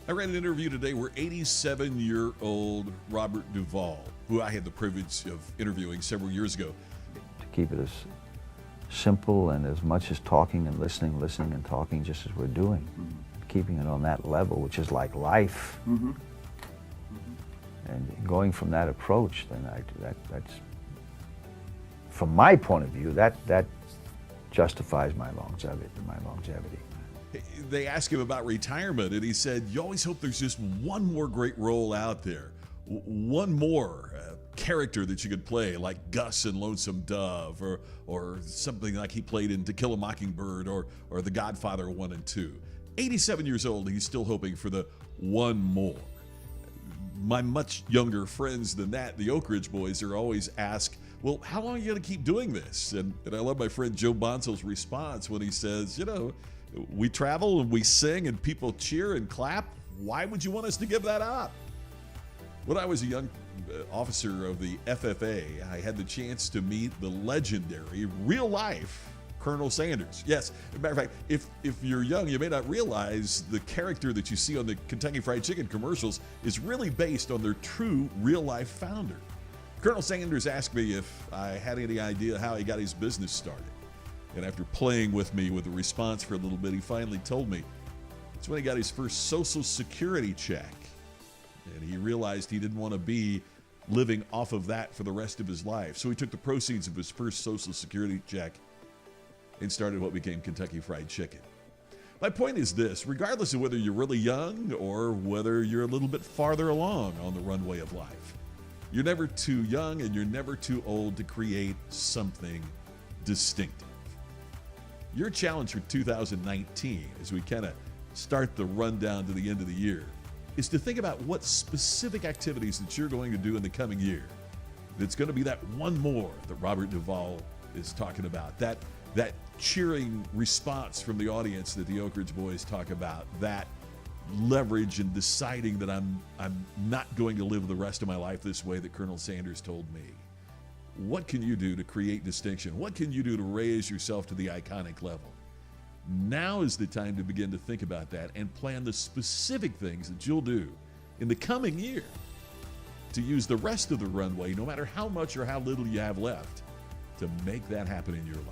I read an interview today where 87-year-old Robert Duvall, who I had the privilege of interviewing several years ago. To keep it as simple and as much as talking and listening and talking, just as we're doing. Keeping it on that level, which is like life. And going from that approach, then that's, from my point of view, that justifies my longevity. They asked him about retirement, and he said, you always hope there's just one more great role out there, one more character that you could play, like Gus in Lonesome Dove, or something like he played in To Kill a Mockingbird, or The Godfather 1 and 2. 87 years old, he's still hoping for the one more. My much younger friends than that, the Oak Ridge boys, are always asked, well, how long are you going to keep doing this? And I love my friend Joe Bonsel's response when he says, we travel and we sing and people cheer and clap. Why would you want us to give that up? When I was a young officer of the FFA, I had the chance to meet the legendary, real-life Colonel Sanders. Yes, as a matter of fact, if you're young, you may not realize the character that you see on the Kentucky Fried Chicken commercials is really based on their true real-life founder. Colonel Sanders asked me if I had any idea how he got his business started. And after playing with me with a response for a little bit, he finally told me it's when he got his first Social Security check. And he realized he didn't want to be living off of that for the rest of his life. So he took the proceeds of his first Social Security check and started what became Kentucky Fried Chicken. My point is this: regardless of whether you're really young or whether you're a little bit farther along on the runway of life, you're never too young and you're never too old to create something distinctive. Your challenge for 2019, as we kind of start the rundown to the end of the year, is to think about what specific activities that you're going to do in the coming year that's going to be that one more that Robert Duvall is talking about, that cheering response from the audience that the Oak Ridge boys talk about, that leverage in deciding that I'm not going to live the rest of my life this way that Colonel Sanders told me. What can you do to create distinction? What can you do to raise yourself to the iconic level? Now is the time to begin to think about that and plan the specific things that you'll do in the coming year to use the rest of the runway, no matter how much or how little you have left, to make that happen in your life.